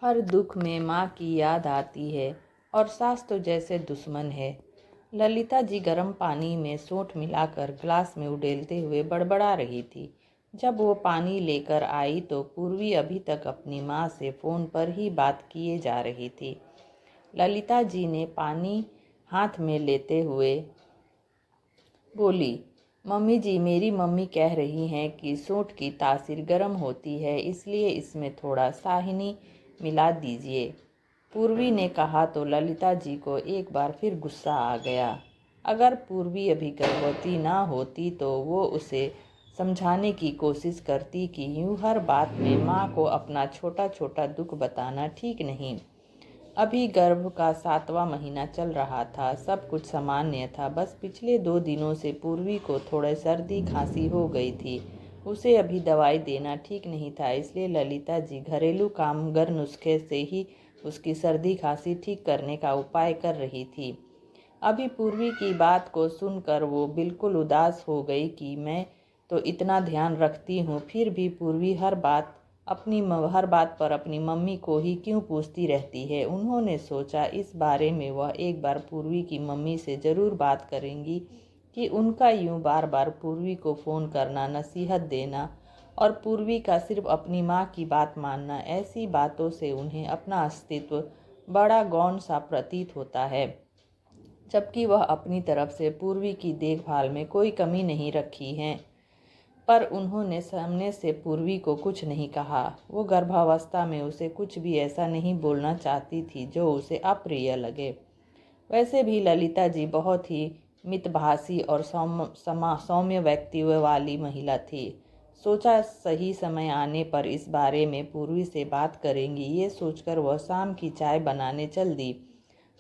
हर दुख में माँ की याद आती है और सास तो जैसे दुश्मन है। ललिता जी गर्म पानी में सौंठ मिलाकर ग्लास में उडेलते हुए बड़बड़ा रही थी। जब वो पानी लेकर आई तो पूर्वी अभी तक अपनी माँ से फ़ोन पर ही बात किए जा रही थी। ललिता जी ने पानी हाथ में लेते हुए बोली, मम्मी जी, मेरी मम्मी कह रही हैं कि सौंठ की तासीर गर्म होती है, इसलिए इसमें थोड़ा साहिनी मिला दीजिए। पूर्वी ने कहा तो ललिता जी को एक बार फिर गुस्सा आ गया। अगर पूर्वी अभी गर्भवती ना होती तो वो उसे समझाने की कोशिश करती कि यूं हर बात में माँ को अपना छोटा छोटा दुख बताना ठीक नहीं। अभी गर्भ का 7वां महीना चल रहा था, सब कुछ सामान्य था। बस पिछले 2 दिनों से पूर्वी को थोड़े सर्दी खांसी हो गई थी। उसे अभी दवाई देना ठीक नहीं था, इसलिए ललिता जी घरेलू कामगर नुस्खे से ही उसकी सर्दी खांसी ठीक करने का उपाय कर रही थी। अभी पूर्वी की बात को सुनकर वो बिल्कुल उदास हो गई कि मैं तो इतना ध्यान रखती हूँ, फिर भी पूर्वी हर बात पर अपनी मम्मी को ही क्यों पूछती रहती है। उन्होंने सोचा इस बारे में वह एक बार पूर्वी की मम्मी से ज़रूर बात करेंगी कि उनका यूं बार बार पूर्वी को फ़ोन करना, नसीहत देना और पूर्वी का सिर्फ अपनी माँ की बात मानना, ऐसी बातों से उन्हें अपना अस्तित्व बड़ा गौण सा प्रतीत होता है, जबकि वह अपनी तरफ से पूर्वी की देखभाल में कोई कमी नहीं रखी है। पर उन्होंने सामने से पूर्वी को कुछ नहीं कहा। वो गर्भावस्था में उसे कुछ भी ऐसा नहीं बोलना चाहती थी जो उसे अप्रिय लगे। वैसे भी ललिता जी बहुत ही मितभाषी और सौम्य व्यक्तित्व वाली महिला थी। सोचा सही समय आने पर इस बारे में पूर्वी से बात करेंगी। ये सोचकर वह शाम की चाय बनाने चल दी।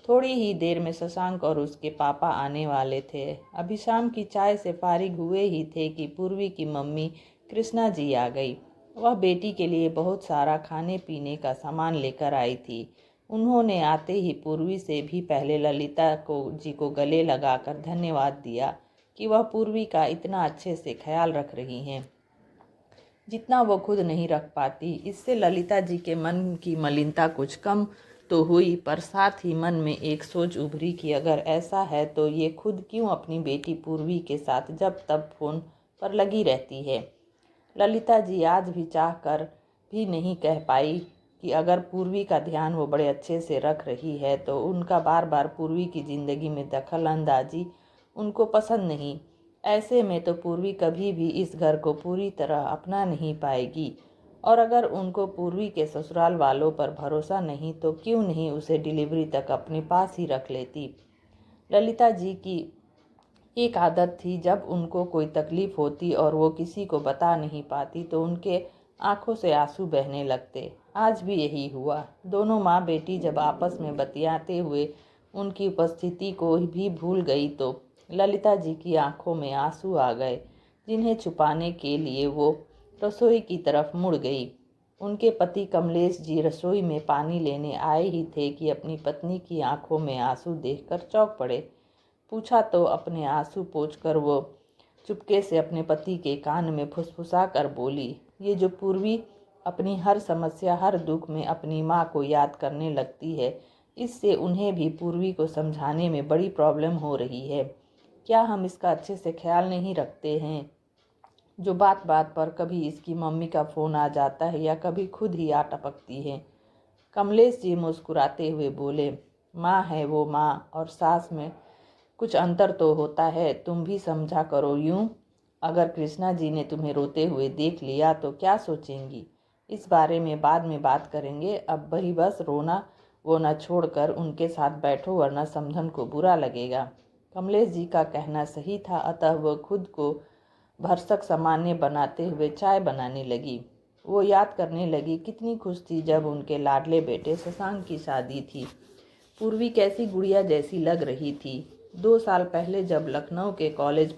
थोड़ी ही देर में शशांक और उसके पापा आने वाले थे। अभी शाम की चाय से फारिग हुए ही थे कि पूर्वी की मम्मी कृष्णा जी आ गई। वह बेटी के लिए बहुत सारा खाने पीने का सामान लेकर आई थी। उन्होंने आते ही पूर्वी से भी पहले ललिता जी को गले लगाकर धन्यवाद दिया कि वह पूर्वी का इतना अच्छे से ख्याल रख रही हैं, जितना वो खुद नहीं रख पाती। इससे ललिता जी के मन की मलिनता कुछ कम तो हुई, पर साथ ही मन में एक सोच उभरी कि अगर ऐसा है तो ये खुद क्यों अपनी बेटी पूर्वी के साथ जब तब फोन पर लगी रहती है। ललिता जी आज भी चाह कर भी नहीं कह पाई कि अगर पूर्वी का ध्यान वो बड़े अच्छे से रख रही है तो उनका बार बार पूर्वी की ज़िंदगी में दखल अंदाजी उनको पसंद नहीं। ऐसे में तो पूर्वी कभी भी इस घर को पूरी तरह अपना नहीं पाएगी, और अगर उनको पूर्वी के ससुराल वालों पर भरोसा नहीं तो क्यों नहीं उसे डिलीवरी तक अपने पास ही रख लेती। ललिता जी की एक आदत थी, जब उनको कोई तकलीफ होती और वो किसी को बता नहीं पाती तो उनके आंखों से आंसू बहने लगते। आज भी यही हुआ। दोनों माँ बेटी जब आपस में बतियाते हुए उनकी उपस्थिति को भी भूल गई तो ललिता जी की आंखों में आंसू आ गए, जिन्हें छुपाने के लिए वो रसोई की तरफ मुड़ गई। उनके पति कमलेश जी रसोई में पानी लेने आए ही थे कि अपनी पत्नी की आंखों में आंसू देखकर चौंक पड़े। पूछा तो अपने आंसू पोंछकर वो चुपके से अपने पति के कान में फुसफुसा कर बोली, ये जो पूर्वी अपनी हर समस्या, हर दुख में अपनी माँ को याद करने लगती है, इससे उन्हें भी पूर्वी को समझाने में बड़ी प्रॉब्लम हो रही है। क्या हम इसका अच्छे से ख्याल नहीं रखते हैं? जो बात बात पर कभी इसकी मम्मी का फ़ोन आ जाता है या कभी खुद ही आ टपकती है। कमलेश जी मुस्कुराते हुए बोले, माँ है वो माँ, और सास में कुछ अंतर तो होता है, तुम भी समझा करो। यूं अगर कृष्णा जी ने तुम्हें रोते हुए देख लिया तो क्या सोचेंगी? इस बारे में बाद में बात करेंगे, अब वही बस रोना वोना छोड़कर उनके साथ बैठो, वरना समधन को बुरा लगेगा। कमलेश जी का कहना सही था, अतः वह खुद को भरसक सामान्य बनाते हुए चाय बनाने लगी। वो याद करने लगी कितनी खुश थी जब उनके लाडले बेटे शशांक की शादी थी। पूर्वी कैसी गुड़िया जैसी लग रही थी। 2 साल पहले जब लखनऊ के कॉलेज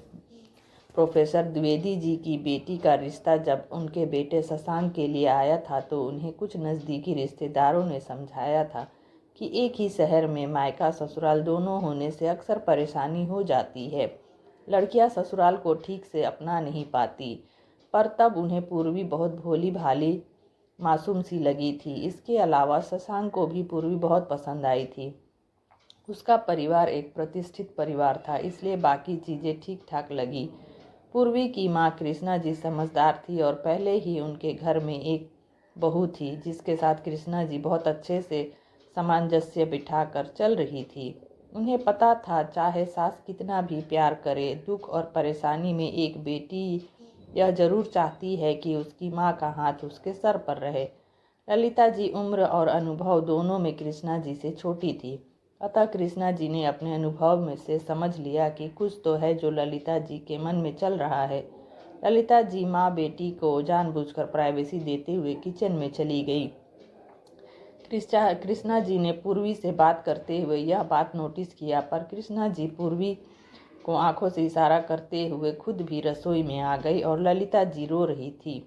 प्रोफेसर द्विवेदी जी की बेटी का रिश्ता जब उनके बेटे शशांक के लिए आया था तो उन्हें कुछ नज़दीकी रिश्तेदारों ने समझाया था कि एक ही शहर में मायका ससुराल दोनों होने से अक्सर परेशानी हो जाती है। लड़कियां ससुराल को ठीक से अपना नहीं पाती। पर तब उन्हें पूर्वी बहुत भोली भाली मासूम सी लगी थी। इसके अलावा शशांक को भी पूर्वी बहुत पसंद आई थी। उसका परिवार एक प्रतिष्ठित परिवार था, इसलिए बाकी चीज़ें ठीक ठाक लगी। पूर्वी की माँ कृष्णा जी समझदार थी और पहले ही उनके घर में एक बहू थी जिसके साथ कृष्णा जी बहुत अच्छे से सामंजस्य बिठाकर चल रही थी। उन्हें पता था चाहे सास कितना भी प्यार करे, दुख और परेशानी में एक बेटी यह जरूर चाहती है कि उसकी माँ का हाथ उसके सर पर रहे। ललिता जी उम्र और अनुभव दोनों में कृष्णा जी से छोटी थी, अतः कृष्णा जी ने अपने अनुभव में से समझ लिया कि कुछ तो है जो ललिता जी के मन में चल रहा है। ललिता जी माँ बेटी को जानबूझकर प्राइवेसी देते हुए किचन में चली गई। कृष्णा जी ने पूर्वी से बात करते हुए यह बात नोटिस किया, पर कृष्णा जी पूर्वी को आंखों से इशारा करते हुए खुद भी रसोई में आ गई और ललिता जी रो रही थी।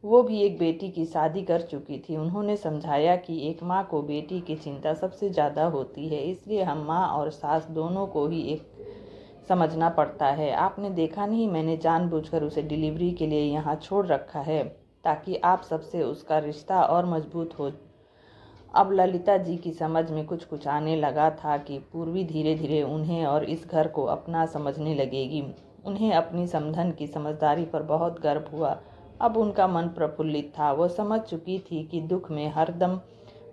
वो भी एक बेटी की शादी कर चुकी थी। उन्होंने समझाया कि एक माँ को बेटी की चिंता सबसे ज़्यादा होती है, इसलिए हम माँ और सास दोनों को ही एक समझना पड़ता है। आपने देखा नहीं, मैंने जानबूझकर उसे डिलीवरी के लिए यहाँ छोड़ रखा है ताकि आप सबसे उसका रिश्ता और मजबूत हो। अब ललिता जी की समझ में कुछ कुछ आने लगा था कि पूर्वी धीरे धीरे उन्हें और इस घर को अपना समझने लगेगी। उन्हें अपनी समधन की समझदारी पर बहुत गर्व हुआ। अब उनका मन प्रफुल्लित था। वो समझ चुकी थी कि दुख में हरदम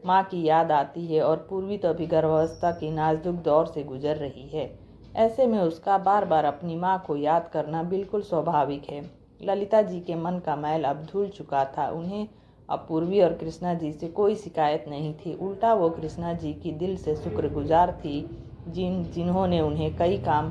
माँ की याद आती है और पूर्वी तो अभी गर्भावस्था की नाजुक दौर से गुजर रही है। ऐसे में उसका बार बार अपनी माँ को याद करना बिल्कुल स्वाभाविक है। ललिता जी के मन का मैल अब धुल चुका था। उन्हें अब पूर्वी और कृष्णा जी से कोई शिकायत नहीं थी। उल्टा वो कृष्णा जी की दिल से शुक्रगुजार थी जिन्होंने उन्हें कई काम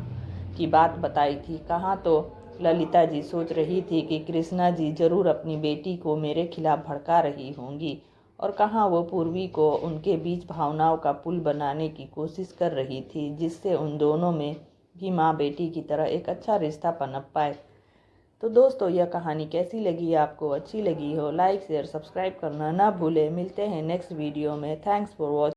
की बात बताई थी। कहाँ तो ललिता जी सोच रही थी कि कृष्णा जी जरूर अपनी बेटी को मेरे खिलाफ भड़का रही होंगी, और कहाँ वो पूर्वी को उनके बीच भावनाओं का पुल बनाने की कोशिश कर रही थी, जिससे उन दोनों में भी माँ बेटी की तरह एक अच्छा रिश्ता पनप पाए। तो दोस्तों, यह कहानी कैसी लगी? आपको अच्छी लगी हो लाइक शेयर सब्सक्राइब करना ना भूलें। मिलते हैं नेक्स्ट वीडियो में। Thanks for watching.